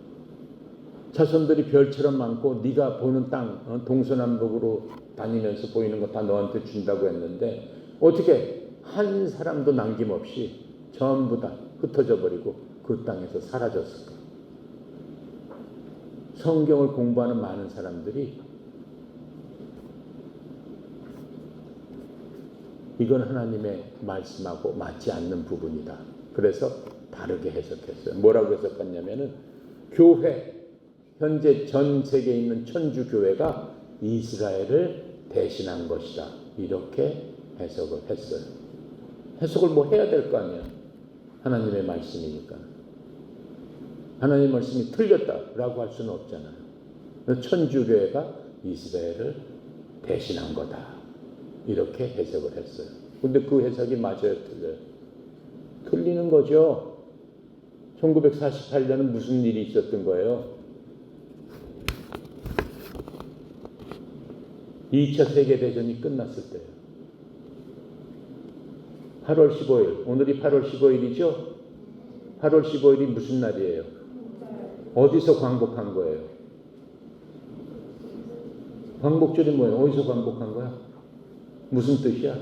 자손들이 별처럼 많고 네가 보는 땅 동서남북으로 다니면서 보이는 거 다 너한테 준다고 했는데 어떻게 한 사람도 남김없이 전부 다 흩어져 버리고 그 땅에서 사라졌을까? 성경을 공부하는 많은 사람들이 이건 하나님의 말씀하고 맞지 않는 부분이다. 그래서 다르게 해석했어요. 뭐라고 해석했냐면은 교회 현재 전 세계에 있는 천주교회가 이스라엘을 대신한 것이다. 이렇게 해석을 했어요. 해석을 해야 될 거 아니야. 하나님의 말씀이니까. 하나님의 말씀이 틀렸다라고 할 수는 없잖아요. 천주교회가 이스라엘을 대신한 거다. 이렇게 해석을 했어요. 근데 그 해석이 맞아요, 틀려요? 틀리는 거죠. 1948년은 무슨 일이 있었던 거예요? 2차 세계대전이 끝났을 때예요. 8월 15일, 오늘이 8월 15일이죠? 8월 15일이 무슨 날이에요? 어디서 광복한 거예요? 광복절이 뭐예요? 어디서 광복한 거야? 무슨 뜻이야?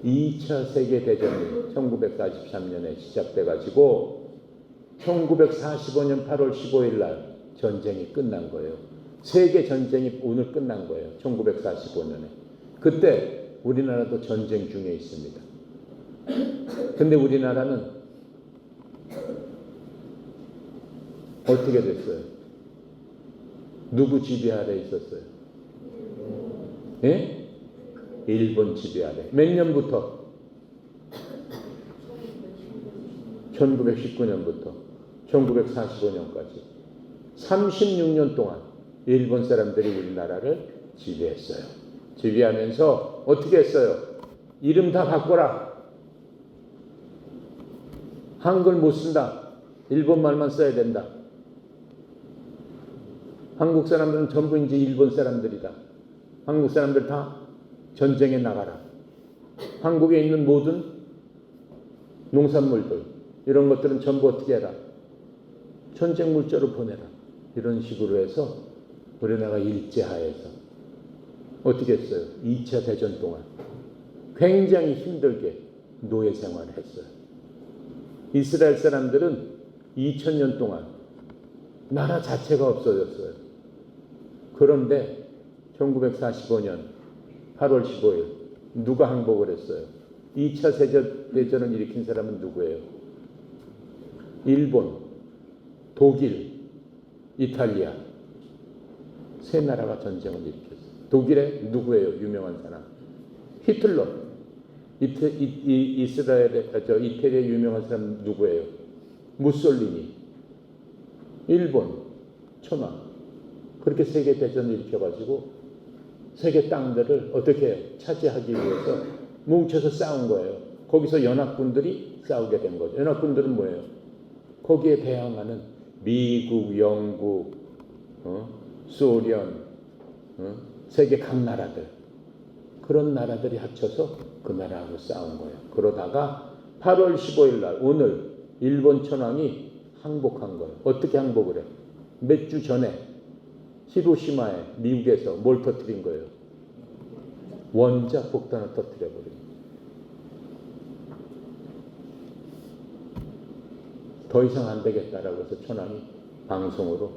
2차 세계대전이 1943년에 시작돼가지고 1945년 8월 15일 날 전쟁이 끝난 거예요. 세계전쟁이 오늘 끝난 거예요. 1945년에. 그때 우리나라도 전쟁 중에 있습니다. 근데 우리나라는 어떻게 됐어요? 누구 지배 아래 있었어요? 예? 일본 지배 아래. 몇 년부터? 1919년부터 1945년까지 36년 동안 일본 사람들이 우리나라를 지배했어요. 지배하면서 어떻게 했어요? 이름 다 바꿔라. 한글 못 쓴다. 일본 말만 써야 된다. 한국 사람들은 전부 이제 일본 사람들이다. 한국 사람들 다 전쟁에 나가라. 한국에 있는 모든 농산물들 이런 것들은 전부 어떻게 해라? 전쟁 물자로 보내라. 이런 식으로 해서 우리나라가 일제하에서 어떻게 했어요? 2차 대전 동안 굉장히 힘들게 노예 생활을 했어요. 이스라엘 사람들은 2000년 동안 나라 자체가 없어졌어요. 그런데 1945년 8월 15일 누가 항복을 했어요? 2차 대전을 일으킨 사람은 누구예요? 일본, 독일, 이탈리아 세 나라가 전쟁을 일으켰어요. 독일의 누구예요? 유명한 사람 히틀러. 이태리의 유명한 사람 누구예요? 무솔리니. 일본, 천황. 그렇게 세계 대전을 일으켜가지고 세계 땅들을 어떻게 해요? 차지하기 위해서 뭉쳐서 싸운 거예요. 거기서 연합군들이 싸우게 된 거죠. 연합군들은 뭐예요? 거기에 대항하는 미국, 영국, 소련, 세계 각 나라들, 그런 나라들이 합쳐서 그 나라하고 싸운 거예요. 그러다가 8월 15일 날 오늘 일본 천황이 항복한 거예요. 어떻게 항복을 해? 몇 주 전에 히로시마에 미국에서 뭘 터뜨린 거예요? 원자 폭탄을 터뜨려버린 거예요. 더 이상 안 되겠다라고 해서 천황이 방송으로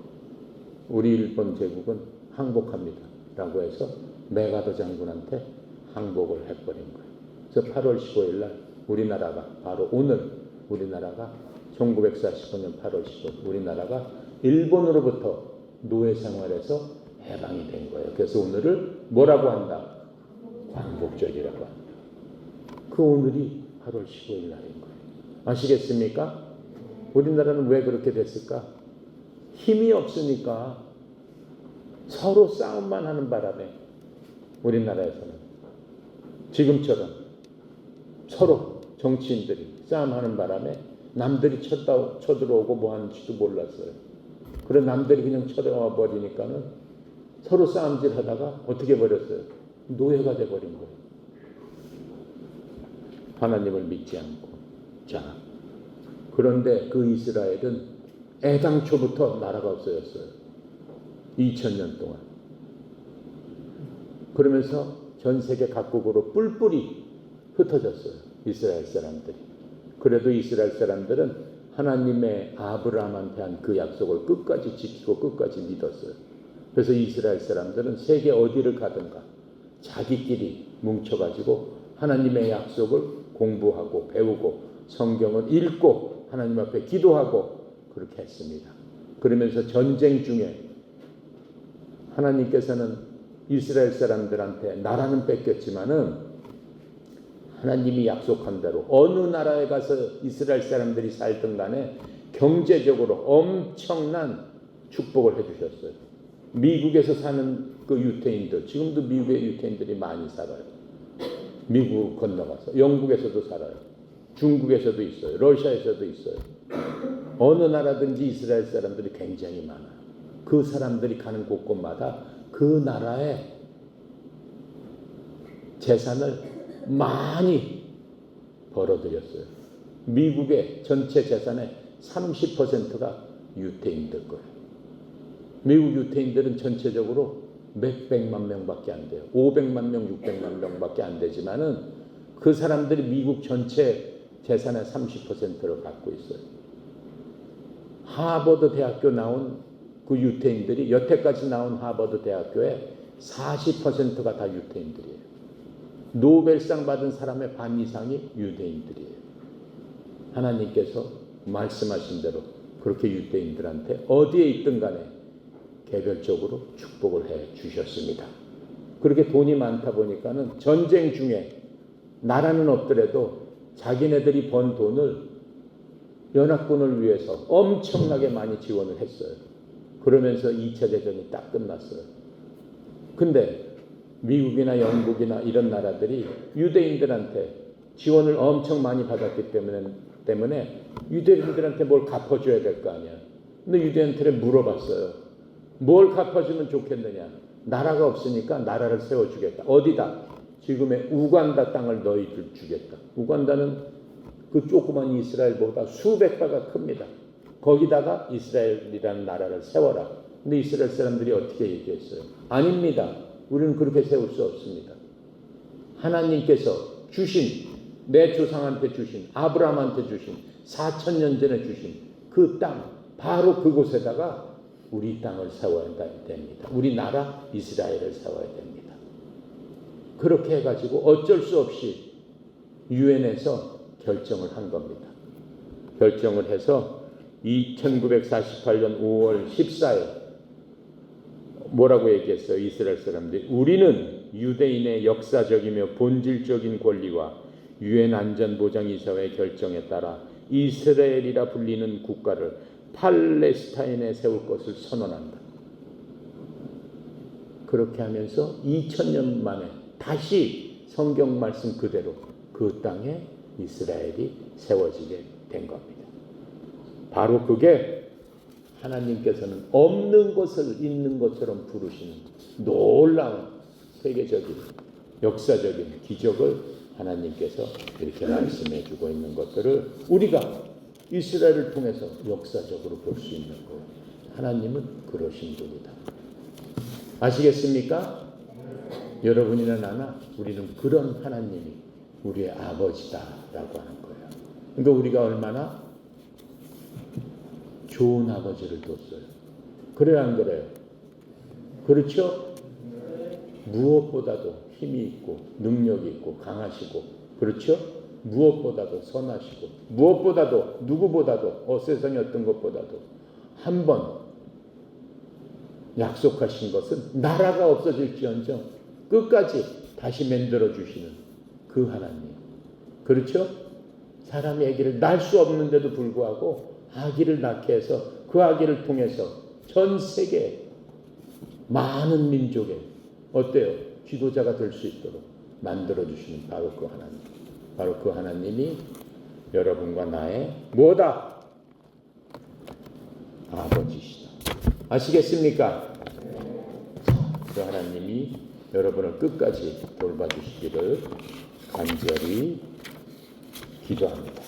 우리 일본 제국은 항복합니다 라고 해서 메가더 장군한테 항복을 해버린 거예요. 그래서 8월 15일 날 우리나라가 바로 오늘 우리나라가 1945년 8월 15일 우리나라가 일본으로부터 노예 생활에서 해방이 된 거예요. 그래서 오늘을 뭐라고 한다? 광복절이라고 합니다. 그 오늘이 8월 15일 날인 거예요. 아시겠습니까? 우리나라는 왜 그렇게 됐을까? 힘이 없으니까 서로 싸움만 하는 바람에 우리나라에서는 지금처럼 서로 정치인들이 싸움하는 바람에 남들이 쳐들어오고 뭐 하는지도 몰랐어요. 그래 남들이 그냥 쳐들어와 버리니까는 서로 싸움질 하다가 어떻게 버렸어요? 노예가 돼버린 거예요. 하나님을 믿지 않고. 자, 그런데 그 이스라엘은 애당초부터 나라가 없어졌어요. 2000년 동안. 그러면서 전 세계 각국으로 뿔뿔이 흩어졌어요. 이스라엘 사람들이. 그래도 이스라엘 사람들은 하나님의 아브라함한테 한 그 약속을 끝까지 지키고 끝까지 믿었어요. 그래서 이스라엘 사람들은 세계 어디를 가든가 자기끼리 뭉쳐가지고 하나님의 약속을 공부하고 배우고 성경을 읽고 하나님 앞에 기도하고 그렇게 했습니다. 그러면서 전쟁 중에 하나님께서는 이스라엘 사람들한테 나라는 뺏겼지만은 하나님이 약속한 대로 어느 나라에 가서 이스라엘 사람들이 살든 간에 경제적으로 엄청난 축복을 해주셨어요. 미국에서 사는 그 유태인들, 지금도 미국의 유태인들이 많이 살아요. 미국 건너가서 영국에서도 살아요. 중국에서도 있어요. 러시아에서도 있어요. 어느 나라든지 이스라엘 사람들이 굉장히 많아요. 그 사람들이 가는 곳곳마다 그 나라의 재산을 많이 벌어들였어요. 미국의 전체 재산의 30%가 유태인들 거예요. 미국 유태인들은 전체적으로 몇백만 명밖에 안 돼요. 500만 명, 600만 명밖에 안 되지만은 그 사람들이 미국 전체 재산의 30%를 갖고 있어요. 하버드 대학교 나온 그 유태인들이 여태까지 나온 하버드 대학교의 40%가 다 유태인들이에요. 노벨상 받은 사람의 반 이상이 유대인들이에요. 하나님께서 말씀하신 대로 그렇게 유대인들한테 어디에 있든 간에 개별적으로 축복을 해 주셨습니다. 그렇게 돈이 많다 보니까는 전쟁 중에 나라는 없더라도 자기네들이 번 돈을 연합군을 위해서 엄청나게 많이 지원을 했어요. 그러면서 2차 대전이 딱 끝났어요. 근데 미국이나 영국이나 이런 나라들이 유대인들한테 지원을 엄청 많이 받았기 때문에 유대인들한테 뭘 갚아줘야 될 거 아니야. 근데 유대인들한테 물어봤어요. 뭘 갚아주면 좋겠느냐. 나라가 없으니까 나라를 세워주겠다. 어디다? 지금의 우간다 땅을 너희들 주겠다. 우간다는 그 조그만 이스라엘보다 수백 배가 큽니다. 거기다가 이스라엘이라는 나라를 세워라. 근데 이스라엘 사람들이 어떻게 얘기했어요? 아닙니다. 우리는 그렇게 세울 수 없습니다. 하나님께서 주신, 내 조상한테 주신, 아브라함한테 주신, 4,000년 전에 주신 그 땅, 바로 그곳에다가 우리 땅을 세워야 됩니다. 우리 나라 이스라엘을 세워야 됩니다. 그렇게 해가지고 어쩔 수 없이 유엔에서 결정을 한 겁니다. 결정을 해서 1948년 5월 14일 뭐라고 얘기했어요? 이스라엘 사람들이 우리는 유대인의 역사적이며 본질적인 권리와 유엔 안전보장이사회의 결정에 따라 이스라엘이라 불리는 국가를 팔레스타인에 세울 것을 선언한다. 그렇게 하면서 2000년 만에 다시 성경 말씀 그대로 그 땅에 이스라엘이 세워지게 된 겁니다. 바로 그게 하나님께서는 없는 것을 있는 것처럼 부르시는 놀라운 세계적인 역사적인 기적을 하나님께서 이렇게 말씀해 주고 있는 것들을 우리가 이스라엘을 통해서 역사적으로 볼 수 있는 거예요. 하나님은 그러신 분이다. 아시겠습니까? 여러분이나 나나 우리는 그런 하나님이 우리의 아버지다라고 하는 거예요. 그러니까 우리가 얼마나 좋은 아버지를 뒀어요. 그래요, 안 그래요? 그렇죠? 무엇보다도 힘이 있고 능력이 있고 강하시고, 그렇죠? 무엇보다도 선하시고, 무엇보다도 누구보다도 세상의 어떤 것보다도 한 번 약속하신 것은 나라가 없어질지언정 끝까지 다시 만들어 주시는 그 하나님. 그렇죠? 사람의 아기를 낳을 수 없는데도 불구하고 아기를 낳게 해서 그 아기를 통해서 전 세계 많은 민족에 어때요? 지도자가 될 수 있도록 만들어 주시는 바로 그 하나님. 바로 그 하나님이 여러분과 나의 뭐다? 아버지시다. 아시겠습니까? 그 하나님이 여러분을 끝까지 돌봐주시기를 간절히 기도합니다.